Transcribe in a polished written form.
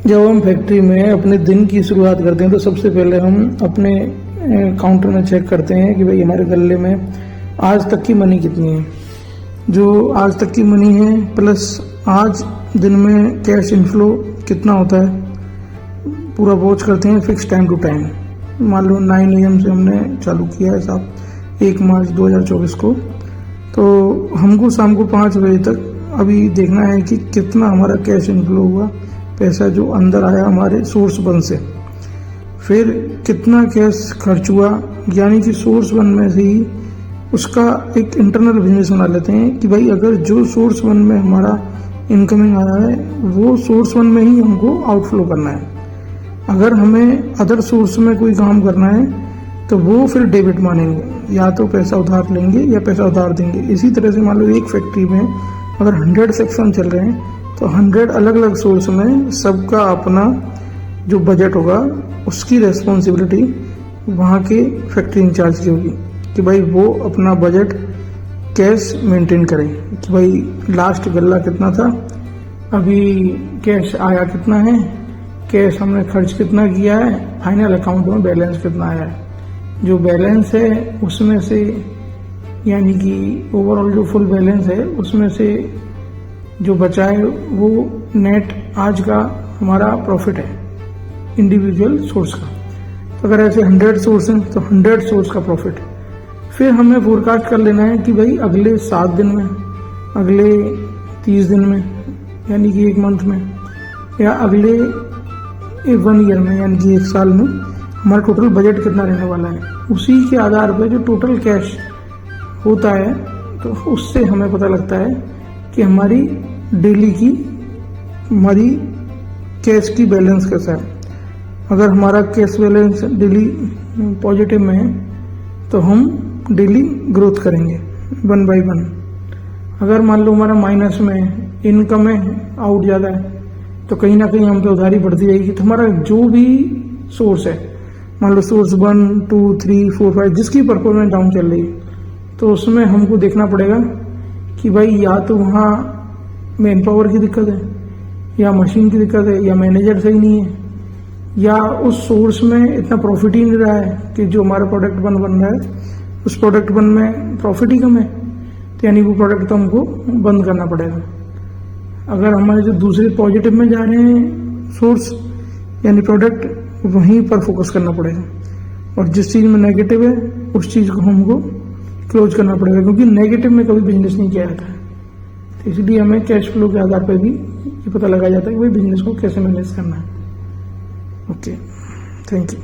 जब हम फैक्ट्री में अपने दिन की शुरुआत करते हैं तो सबसे पहले हम अपने काउंटर में चेक करते हैं कि भाई हमारे गल्ले में आज तक की मनी कितनी है। जो आज तक की मनी है प्लस आज दिन में कैश इनफ्लो कितना होता है, पूरा वॉच करते हैं फिक्स टाइम टू टाइम। मान लो 9 AM से हमने चालू किया है साहब 1 मार्च 2024 को, तो हमको शाम को 5 बजे तक अभी देखना है कि कितना हमारा कैश इनफ्लो हुआ, पैसा जो अंदर आया हमारे सोर्स 1 से, फिर कितना कैश खर्च हुआ। यानी कि सोर्स 1 में से ही उसका एक इंटरनल बिजनेस बना लेते हैं कि भाई अगर जो सोर्स 1 में हमारा इनकमिंग आया है वो सोर्स 1 में ही हमको आउटफ्लो करना है। अगर हमें अदर सोर्स में कोई काम करना है तो वो फिर डेबिट मानेंगे, या तो पैसा उधार लेंगे या पैसा उधार देंगे। इसी तरह से मान लो एक फैक्ट्री में अगर 100 सेक्शन चल रहे हैं तो 100 अलग अलग सोर्स में सबका अपना जो बजट होगा उसकी रेस्पॉन्सिबिलिटी वहाँ के फैक्ट्री इंचार्ज की होगी कि भाई वो अपना बजट कैश मेंटेन करें कि भाई लास्ट गल्ला कितना था, अभी कैश आया कितना है, कैश हमने खर्च कितना किया है, फाइनल अकाउंट में बैलेंस कितना आया है। जो बैलेंस है उसमें से यानी कि ओवरऑल जो फुल बैलेंस है उसमें से जो बचा है वो नेट आज का हमारा प्रॉफिट है इंडिविजुअल सोर्स का। तो अगर ऐसे 100 सोर्स हैं तो 100 सोर्स का प्रॉफिट। फिर हमें फोरकास्ट कर लेना है कि भाई अगले 7 दिन में, अगले 30 दिन में यानी कि 1 मंथ में, या अगले 1 ईयर में यानी कि 1 साल में हमारा टोटल बजट कितना रहने वाला है। उसी के आधार पर जो टोटल कैश होता है तो उससे हमें पता लगता है कि हमारी डेली की हमारी कैश की बैलेंस कैसा है। अगर हमारा कैश बैलेंस डेली पॉजिटिव में है तो हम डेली ग्रोथ करेंगे 1 by 1। अगर मान लो हमारा माइनस में इनकम है, आउट ज़्यादा है, तो कहीं ना कहीं हम पे उधारी बढ़ती जाएगी। तो हमारा जो भी सोर्स है, मान लो सोर्स 1, 2, 3, 4, 5 जिसकी परफॉर्मेंस डाउन चल रही है तो उसमें हमको देखना पड़ेगा कि भाई या तो वहाँ मैन पावर की दिक्कत है, या मशीन की दिक्कत है, या मैनेजर सही नहीं है, या उस सोर्स में इतना प्रॉफिट ही नहीं रहा है कि जो हमारा प्रोडक्ट बन रहा है उस प्रोडक्ट में प्रॉफिट ही कम है, तो यानी वो प्रोडक्ट तो हमको बंद करना पड़ेगा। अगर हमारे जो दूसरे पॉजिटिव में जा रहे हैं सोर्स यानी प्रोडक्ट, वहीं पर फोकस करना पड़ेगा, और जिस चीज़ में नेगेटिव है उस चीज़ को हमको क्लोज करना पड़ेगा, क्योंकि नेगेटिव में कभी बिजनेस नहीं किया जाता है। तो इसलिए हमें कैश फ्लो के आधार पर भी ये पता लगाया जाता है कि भाई बिजनेस को कैसे मैनेज करना है। Okay, thank you.